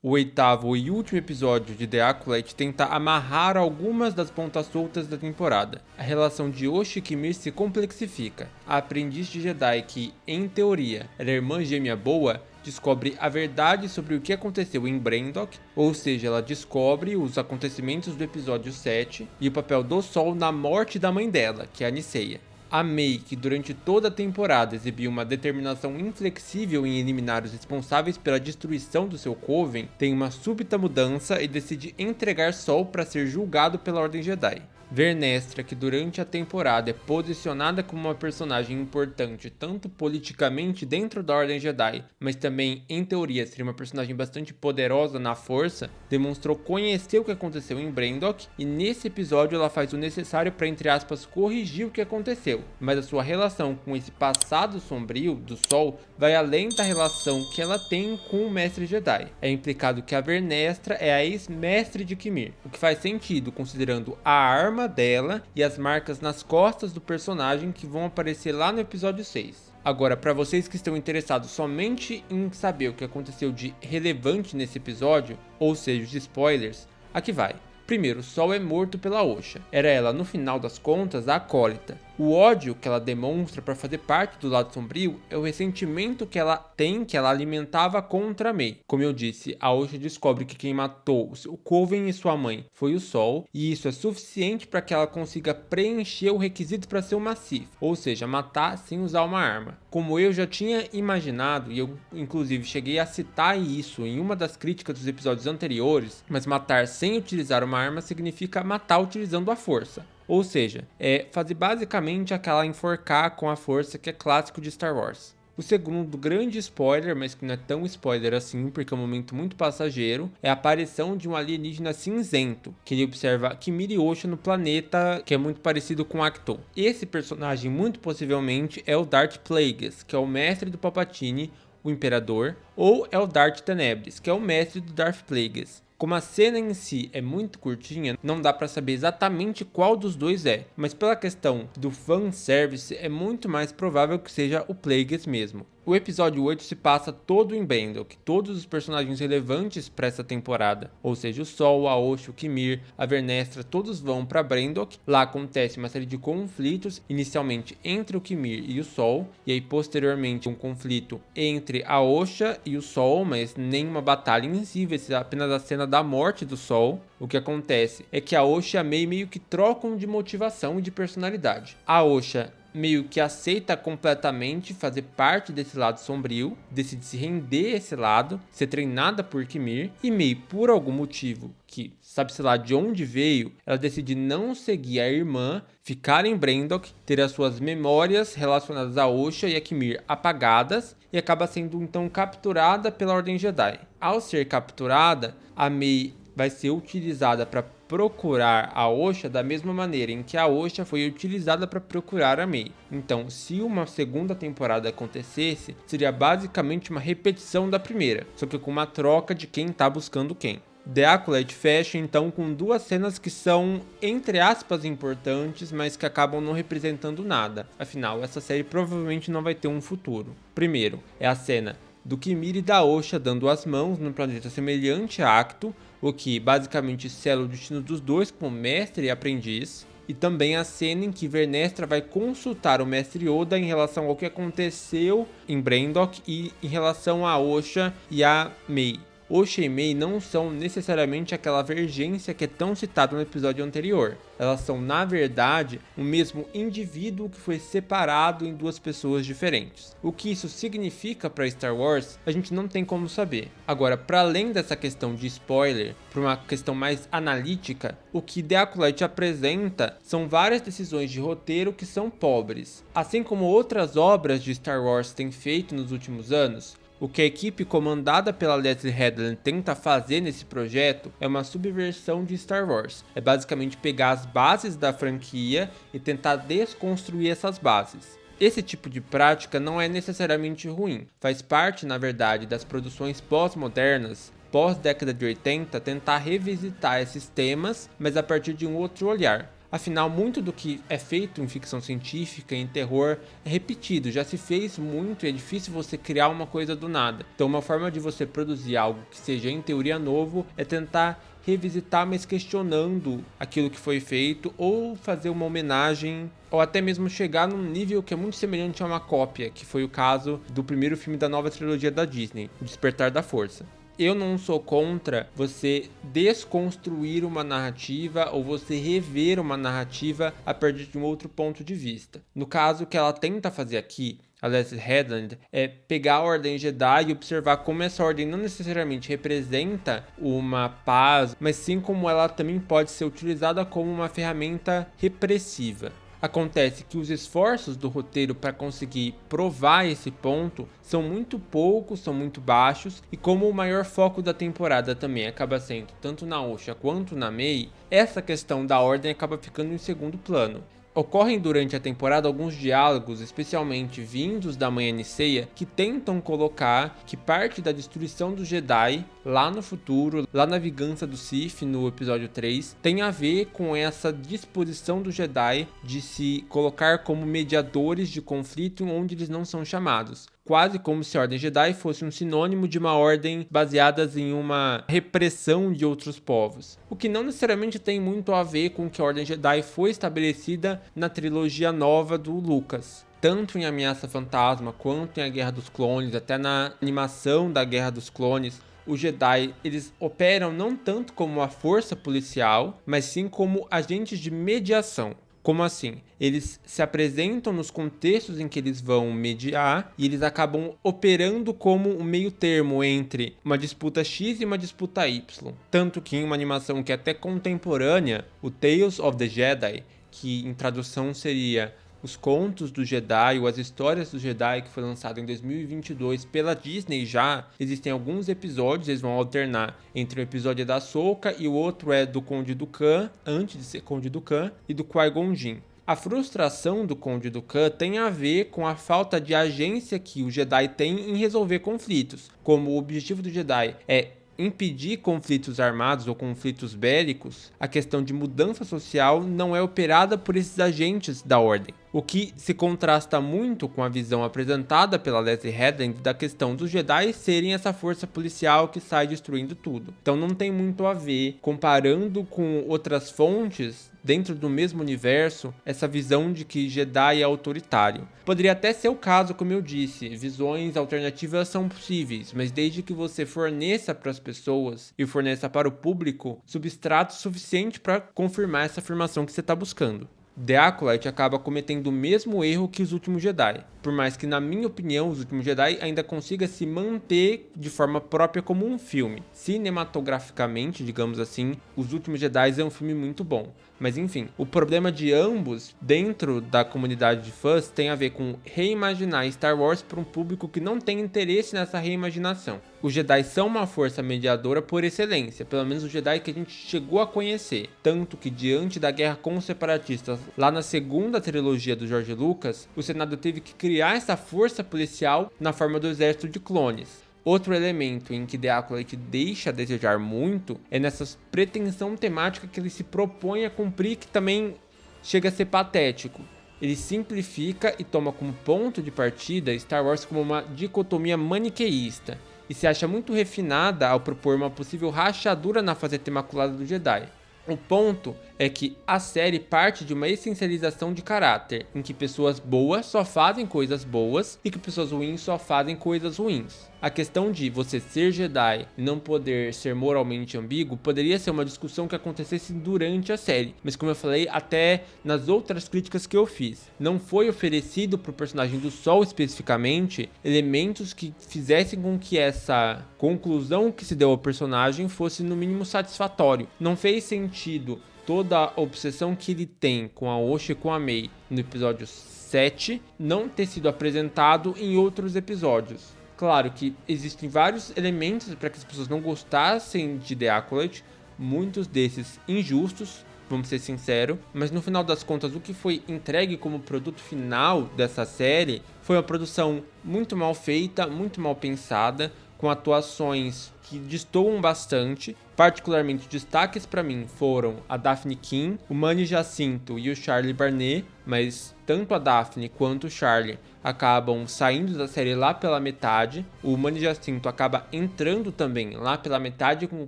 O oitavo e último episódio de The Acolyte tenta amarrar algumas das pontas soltas da temporada. A relação de Osha e Kimir se complexifica. A aprendiz de Jedi que, em teoria, era irmã gêmea boa, descobre a verdade sobre o que aconteceu em Brandok, ou seja, ela descobre os acontecimentos do episódio 7 e o papel do Sol na morte da mãe dela, que é a Niceia. A May, que durante toda a temporada exibiu uma determinação inflexível em eliminar os responsáveis pela destruição do seu Coven, tem uma súbita mudança e decide entregar Sol para ser julgado pela Ordem Jedi. Vernestra, que durante a temporada é posicionada como uma personagem importante tanto politicamente dentro da Ordem Jedi, mas também, em teoria, seria uma personagem bastante poderosa na força, demonstrou conhecer o que aconteceu em Brandok e nesse episódio ela faz o necessário para, entre aspas, corrigir o que aconteceu, mas a sua relação com esse passado sombrio do Sol vai além da relação que ela tem com o Mestre Jedi. É implicado que a Vernestra é a ex-mestre de Kimir, o que faz sentido considerando a arma dela e as marcas nas costas do personagem que vão aparecer lá no episódio 6. Agora, para vocês que estão interessados somente em saber o que aconteceu de relevante nesse episódio, ou seja, os spoilers, aqui vai. Primeiro, Sol é morto pela Osha. Era ela, no final das contas, a acólita. O ódio que ela demonstra para fazer parte do lado sombrio é o ressentimento que ela tem, que ela alimentava contra a May. Como eu disse, a Osha descobre que quem matou o Coven e sua mãe foi o Sol, e isso é suficiente para que ela consiga preencher o requisito para ser uma Sith, ou seja, matar sem usar uma arma. Como eu já tinha imaginado, e eu inclusive cheguei a citar isso em uma das críticas dos episódios anteriores, mas matar sem utilizar uma arma significa matar utilizando a força. Ou seja, é fazer basicamente aquela enforcar com a força que é clássico de Star Wars. O segundo grande spoiler, mas que não é tão spoiler assim, porque é um momento muito passageiro, é a aparição de um alienígena cinzento, que ele observa Kimir e Osha no planeta, que é muito parecido com Acto. Esse personagem, muito possivelmente, é o Darth Plagueis, que é o mestre do Palpatine, o Imperador, ou é o Darth Tenebris, que é o mestre do Darth Plagueis. Como a cena em si é muito curtinha, não dá pra saber exatamente qual dos dois é, mas pela questão do fanservice é muito mais provável que seja o Plagueis mesmo. O episódio 8 se passa todo em Brandok, todos os personagens relevantes para essa temporada, ou seja, o Sol, a Osha, o Kimir, a Vernestra, todos vão para Brandok. Lá acontece uma série de conflitos, inicialmente entre o Kimir e o Sol, e aí posteriormente um conflito entre a Osha e o Sol, mas nenhuma batalha em si, vai ser apenas a cena da morte do Sol. O que acontece é que a Osha e a May meio que trocam de motivação e de personalidade. A Osha meio que aceita completamente fazer parte desse lado sombrio, decide se render a esse lado, ser treinada por Kimir, e May, por algum motivo, que sabe-se lá de onde veio, ela decide não seguir a irmã, ficar em Brandok, ter as suas memórias relacionadas a Osha e a Kimir apagadas, e acaba sendo então capturada pela Ordem Jedi. Ao ser capturada, a May vai ser utilizada para procurar a Osha da mesma maneira em que a Osha foi utilizada para procurar a May. Então, se uma segunda temporada acontecesse, seria basicamente uma repetição da primeira, só que com uma troca de quem está buscando quem. The Acolyte fecha então com duas cenas que são, entre aspas, importantes, mas que acabam não representando nada. Afinal, essa série provavelmente não vai ter um futuro. Primeiro, é a cena do Kimir e da Osha dando as mãos num planeta semelhante a Acto, o que basicamente sela o destino dos dois como mestre e aprendiz. E também a cena em que Vernestra vai consultar o Mestre Yoda em relação ao que aconteceu em Brandok e em relação a Osha e a May. Osha e May não são necessariamente aquela vergência que é tão citada no episódio anterior. Elas são, na verdade, o mesmo indivíduo que foi separado em duas pessoas diferentes. O que isso significa para Star Wars, a gente não tem como saber. Agora, para além dessa questão de spoiler, para uma questão mais analítica, o que The Acolyte apresenta são várias decisões de roteiro que são pobres. Assim como outras obras de Star Wars têm feito nos últimos anos, o que a equipe comandada pela Leslie Headland tenta fazer nesse projeto é uma subversão de Star Wars. É basicamente pegar as bases da franquia e tentar desconstruir essas bases. Esse tipo de prática não é necessariamente ruim, faz parte, na verdade, das produções pós-modernas, pós-década de 80, tentar revisitar esses temas, mas a partir de um outro olhar. Afinal, muito do que é feito em ficção científica, em terror, é repetido, já se fez muito e é difícil você criar uma coisa do nada. Então uma forma de você produzir algo que seja em teoria novo é tentar revisitar, mas questionando aquilo que foi feito, ou fazer uma homenagem, ou até mesmo chegar num nível que é muito semelhante a uma cópia, que foi o caso do primeiro filme da nova trilogia da Disney, O Despertar da Força. Eu não sou contra você desconstruir uma narrativa ou você rever uma narrativa a partir de um outro ponto de vista. No caso, o que ela tenta fazer aqui, a Leslie Headland, é pegar a Ordem Jedi e observar como essa ordem não necessariamente representa uma paz, mas sim como ela também pode ser utilizada como uma ferramenta repressiva. Acontece que os esforços do roteiro para conseguir provar esse ponto são muito poucos, são muito baixos, e como o maior foco da temporada também acaba sendo tanto na Osha quanto na Mei, essa questão da ordem acaba ficando em segundo plano. Ocorrem durante a temporada alguns diálogos, especialmente vindos da Mãe Aniceia, que tentam colocar que parte da destruição dos Jedi lá no futuro, lá na vingança do Sith no episódio 3, tem a ver com essa disposição dos Jedi de se colocar como mediadores de conflito onde eles não são chamados. Quase como se a Ordem Jedi fosse um sinônimo de uma ordem baseada em uma repressão de outros povos. O que não necessariamente tem muito a ver com que a Ordem Jedi foi estabelecida na trilogia nova do Lucas. Tanto em Ameaça Fantasma, quanto em A Guerra dos Clones, até na animação da Guerra dos Clones, os Jedi, eles operam não tanto como a força policial, mas sim como agentes de mediação. Como assim? Eles se apresentam nos contextos em que eles vão mediar e eles acabam operando como um meio termo entre uma disputa X e uma disputa Y. Tanto que em uma animação que é até contemporânea, o Tales of the Jedi, que em tradução seria Os Contos do Jedi ou As Histórias do Jedi, que foi lançado em 2022 pela Disney já, existem alguns episódios, eles vão alternar entre o episódio da Ahsoka e o outro é do Conde Dooku, antes de ser Conde Dooku, e do Qui-Gon Jinn. A frustração do Conde Dooku tem a ver com a falta de agência que o Jedi tem em resolver conflitos. Como o objetivo do Jedi é impedir conflitos armados ou conflitos bélicos, a questão de mudança social não é operada por esses agentes da ordem. O que se contrasta muito com a visão apresentada pela Leslie Headland da questão dos Jedi serem essa força policial que sai destruindo tudo. Então não tem muito a ver, comparando com outras fontes dentro do mesmo universo, essa visão de que Jedi é autoritário. Poderia até ser o caso, como eu disse, visões alternativas são possíveis, mas desde que você forneça para as pessoas e forneça para o público substrato suficiente para confirmar essa afirmação que você está buscando. The Acolyte acaba cometendo o mesmo erro que Os Últimos Jedi, por mais que, na minha opinião, Os Últimos Jedi ainda consiga se manter de forma própria como um filme. Cinematograficamente, digamos assim, Os Últimos Jedi é um filme muito bom. Mas enfim, o problema de ambos dentro da comunidade de fãs tem a ver com reimaginar Star Wars para um público que não tem interesse nessa reimaginação. Os Jedi são uma força mediadora por excelência, pelo menos os Jedi que a gente chegou a conhecer. Tanto que diante da guerra com os separatistas, lá na segunda trilogia do George Lucas, o Senado teve que criar essa força policial na forma do exército de clones. Outro elemento em que The Acolyte deixa a desejar muito é nessa pretensão temática que ele se propõe a cumprir, que também chega a ser patético. Ele simplifica e toma como ponto de partida Star Wars como uma dicotomia maniqueísta, e se acha muito refinada ao propor uma possível rachadura na faceta imaculada do Jedi. O ponto é que a série parte de uma essencialização de caráter, em que pessoas boas só fazem coisas boas e que pessoas ruins só fazem coisas ruins. A questão de você ser Jedi e não poder ser moralmente ambíguo poderia ser uma discussão que acontecesse durante a série, mas como eu falei até nas outras críticas que eu fiz, não foi oferecido para o personagem do Sol especificamente elementos que fizessem com que essa conclusão que se deu ao personagem fosse no mínimo satisfatório. Não fez sentido toda a obsessão que ele tem com a Osha e com a Mei no episódio 7 não ter sido apresentado em outros episódios. Claro que existem vários elementos para que as pessoas não gostassem de The Acolyte, muitos desses injustos, vamos ser sinceros, mas no final das contas o que foi entregue como produto final dessa série foi uma produção muito mal feita, muito mal pensada, com atuações que destoam bastante. Particularmente, destaques pra mim foram a Daphne King, o Manny Jacinto e o Charlie Barnet, mas tanto a Daphne quanto o Charlie acabam saindo da série lá pela metade. O Manny Jacinto acaba entrando também lá pela metade com um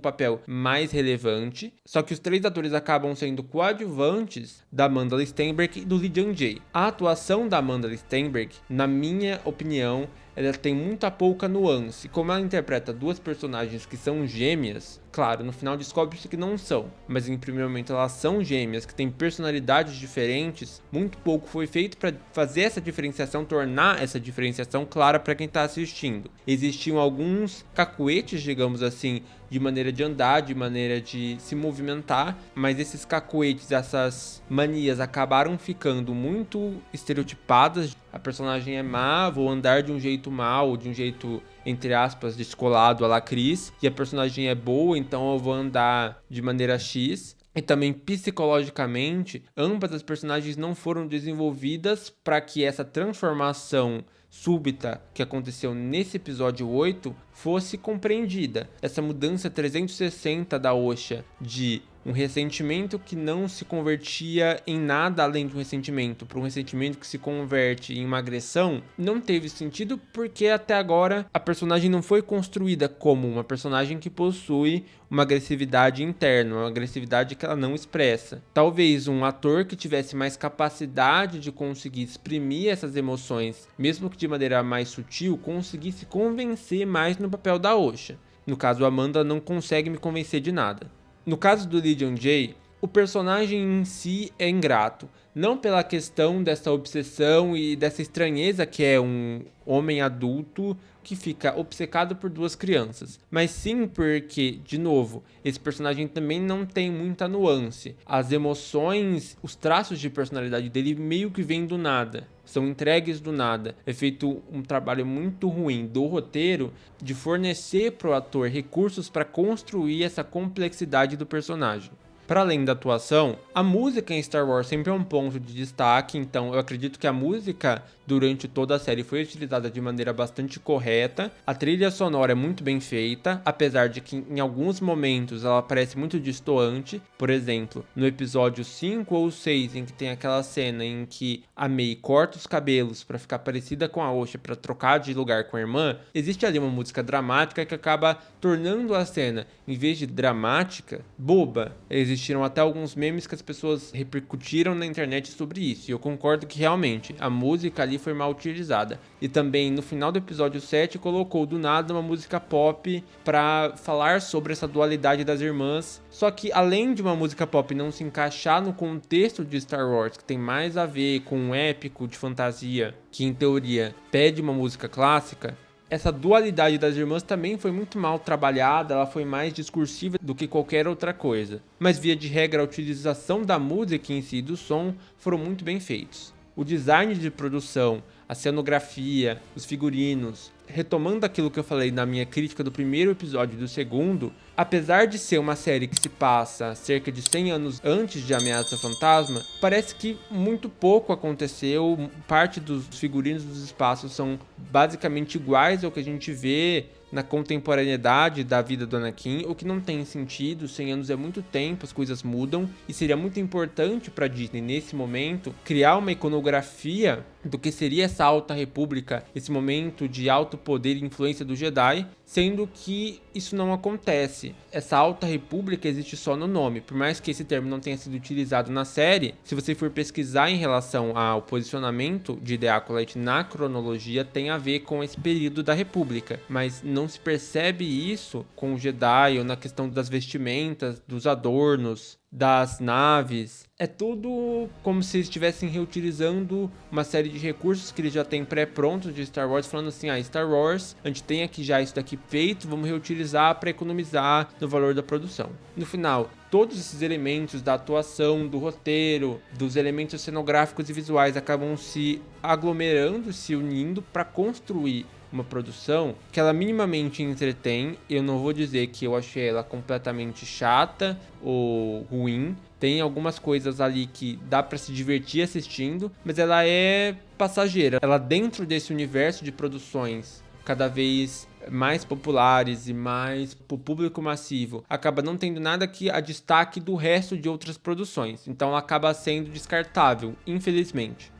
papel mais relevante. Só que os 3 atores acabam sendo coadjuvantes da Amanda Stenberg e do Lee Jung-jae. A atuação da Amanda Stenberg, na minha opinião, ela tem muita pouca nuance. Como ela interpreta 2 personagens que são gêmeas, claro, no final descobre-se que não são, mas em primeiro momento elas são gêmeas, que têm personalidades diferentes, muito pouco foi feito para fazer essa diferenciação, tornar essa diferenciação clara para quem está assistindo. Existiam alguns cacuetes, digamos assim, de maneira de andar, de maneira de se movimentar, mas esses cacuetes, essas manias acabaram ficando muito estereotipadas. A personagem é má, vou andar de um jeito mal, de um jeito, entre aspas, descolado a la Cris, e a personagem é boa, então eu vou andar de maneira X. E também psicologicamente, ambas as personagens não foram desenvolvidas para que essa transformação súbita que aconteceu nesse episódio 8 fosse compreendida. Essa mudança 360 da Osha de um ressentimento que não se convertia em nada além de um ressentimento para um ressentimento que se converte em uma agressão, não teve sentido porque até agora a personagem não foi construída como uma personagem que possui uma agressividade interna, uma agressividade que ela não expressa. Talvez um ator que tivesse mais capacidade de conseguir exprimir essas emoções, mesmo que de maneira mais sutil, conseguisse convencer mais no papel da Osha. No caso, a Amanda não consegue me convencer de nada. No caso do Lee Jung-jae, o personagem em si é ingrato, não pela questão dessa obsessão e dessa estranheza que é um homem adulto que fica obcecado por 2 crianças, mas sim porque, de novo, esse personagem também não tem muita nuance. As emoções, os traços de personalidade dele meio que vêm do nada, são entregues do nada. É feito um trabalho muito ruim do roteiro de fornecer para o ator recursos para construir essa complexidade do personagem. Para além da atuação, a música em Star Wars sempre é um ponto de destaque, então eu acredito que a música durante toda a série foi utilizada de maneira bastante correta. A trilha sonora é muito bem feita, apesar de que em alguns momentos ela parece muito destoante. Por exemplo, no episódio 5 ou 6, em que tem aquela cena em que a Mei corta os cabelos para ficar parecida com a Osha, para trocar de lugar com a irmã, existe ali uma música dramática que acaba tornando a cena, em vez de dramática, boba. Existiram até alguns memes que as pessoas repercutiram na internet sobre isso, e eu concordo que realmente a música ali foi mal utilizada. E também no final do episódio 7 colocou do nada uma música pop para falar sobre essa dualidade das irmãs. Só que além de uma música pop não se encaixar no contexto de Star Wars, que tem mais a ver com um épico de fantasia, que em teoria pede uma música clássica, essa dualidade das irmãs também foi muito mal trabalhada, ela foi mais discursiva do que qualquer outra coisa. Mas via de regra a utilização da música em si e do som foram muito bem feitos. O design de produção, a cenografia, os figurinos, retomando aquilo que eu falei na minha crítica do primeiro episódio e do segundo, apesar de ser uma série que se passa cerca de 100 anos antes de Ameaça Fantasma, parece que muito pouco aconteceu, parte dos figurinos dos espaços são basicamente iguais ao que a gente vê na contemporaneidade da vida do Anakin, o que não tem sentido. 100 anos é muito tempo, as coisas mudam, e seria muito importante para Disney nesse momento criar uma iconografia do que seria essa Alta República, esse momento de alto poder e influência do Jedi, sendo que isso não acontece. Essa Alta República existe só no nome, por mais que esse termo não tenha sido utilizado na série. Se você for pesquisar em relação ao posicionamento de The Acolyte na cronologia, tem a ver com esse período da República, mas não se percebe isso com o Jedi ou na questão das vestimentas, dos adornos, das naves. É tudo como se estivessem reutilizando uma série de recursos que eles já têm pré-prontos de Star Wars, falando assim, Star Wars, a gente tem aqui já isso daqui feito, vamos reutilizar para economizar no valor da produção. No final, todos esses elementos da atuação, do roteiro, dos elementos cenográficos e visuais acabam se aglomerando, se unindo para construir uma produção que ela minimamente entretém. Eu não vou dizer que eu achei ela completamente chata ou ruim. Tem algumas coisas ali que dá pra se divertir assistindo, mas ela é passageira. Ela dentro desse universo de produções cada vez mais populares e mais pro público massivo, acaba não tendo nada que a destaque do resto de outras produções. Então ela acaba sendo descartável, infelizmente.